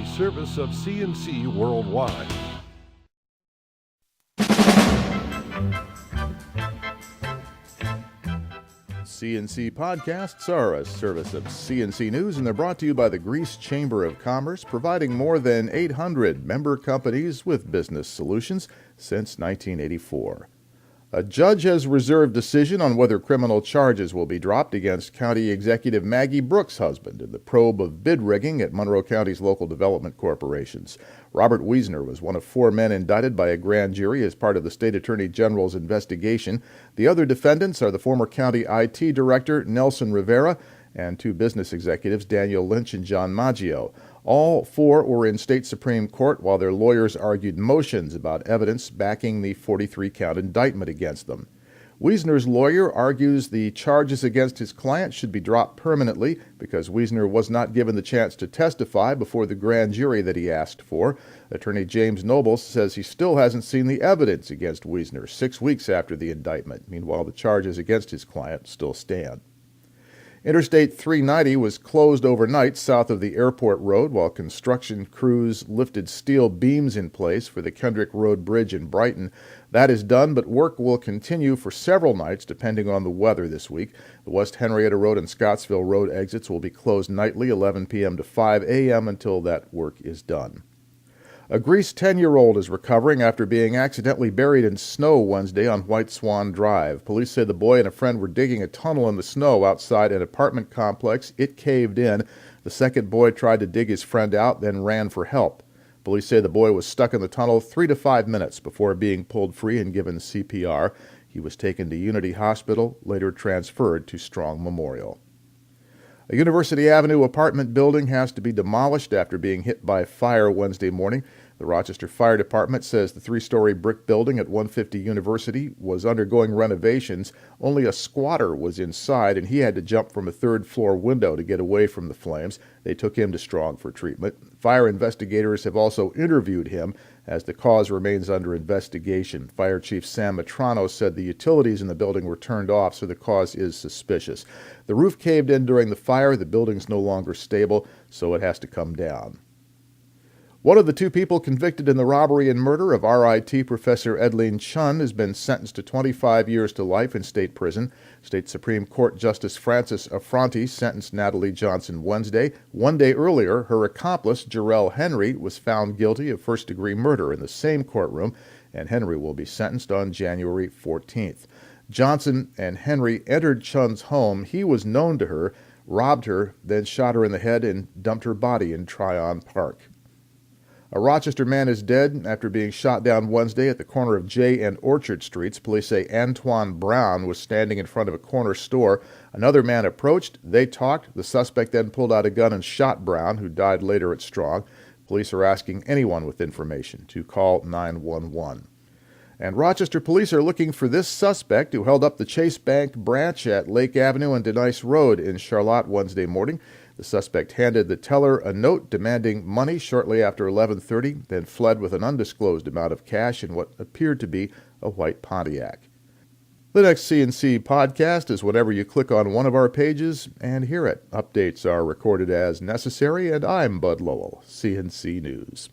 a service of CNC Worldwide. CNC podcasts are a service of CNC News, and they're brought to you by the Greece Chamber of Commerce, providing more than 800 member companies with business solutions since 1984. A judge has reserved decision on whether criminal charges will be dropped against County Executive Maggie Brooks' husband in the probe of bid rigging at Monroe County's local development corporations. Robert Wiesner was one of 4 men indicted by a grand jury as part of the State Attorney General's investigation. The other defendants are the former county IT director, Nelson Rivera, and 2 business executives, Daniel Lynch and John Maggio. All 4 were in state Supreme Court while their lawyers argued motions about evidence backing the 43-count indictment against them. Wiesner's lawyer argues the charges against his client should be dropped permanently because Wiesner was not given the chance to testify before the grand jury that he asked for. Attorney James Noble says he still hasn't seen the evidence against Wiesner 6 weeks after the indictment. Meanwhile, the charges against his client still stand. Interstate 390 was closed overnight south of the airport road while construction crews lifted steel beams in place for the Kendrick Road Bridge in Brighton. That is done, but work will continue for several nights depending on the weather this week. The West Henrietta Road and Scottsville Road exits will be closed nightly 11 p.m. to 5 a.m. until that work is done. A Greece 10-year-old is recovering after being accidentally buried in snow Wednesday on White Swan Drive. Police say the boy and a friend were digging a tunnel in the snow outside an apartment complex. It caved in. The second boy tried to dig his friend out, then ran for help. Police say the boy was stuck in the tunnel 3 to 5 minutes before being pulled free and given CPR. He was taken to Unity Hospital, later transferred to Strong Memorial. A University Avenue apartment building has to be demolished after being hit by fire Wednesday morning. The Rochester Fire Department says the 3-story brick building at 150 University was undergoing renovations. Only a squatter was inside, and he had to jump from a 3rd-floor window to get away from the flames. They took him to Strong for treatment. Fire investigators have also interviewed him as the cause remains under investigation. Fire Chief Sam Matrano said the utilities in the building were turned off, so the cause is suspicious. The roof caved in during the fire. The building's no longer stable, so it has to come down. One of the 2 people convicted in the robbery and murder of RIT Professor Edleen Chun has been sentenced to 25 years to life in state prison. State Supreme Court Justice Francis Affronti sentenced Natalie Johnson Wednesday. 1 day earlier, her accomplice, Jarrell Henry, was found guilty of first-degree murder in the same courtroom, and Henry will be sentenced on January 14th. Johnson and Henry entered Chun's home. He was known to her, robbed her, then shot her in the head and dumped her body in Tryon Park. A Rochester man is dead after being shot down Wednesday at the corner of J and Orchard Streets. Police say Antoine Brown was standing in front of a corner store. Another man approached. They talked. The suspect then pulled out a gun and shot Brown, who died later at Strong. Police are asking anyone with information to call 911. And Rochester police are looking for this suspect who held up the Chase Bank branch at Lake Avenue and Denise Road in Charlotte Wednesday morning. The suspect handed the teller a note demanding money shortly after 11:30, then fled with an undisclosed amount of cash in what appeared to be a white Pontiac. The next CNC podcast is whenever you click on one of our pages and hear it. Updates are recorded as necessary, and I'm Bud Lowell, CNC News.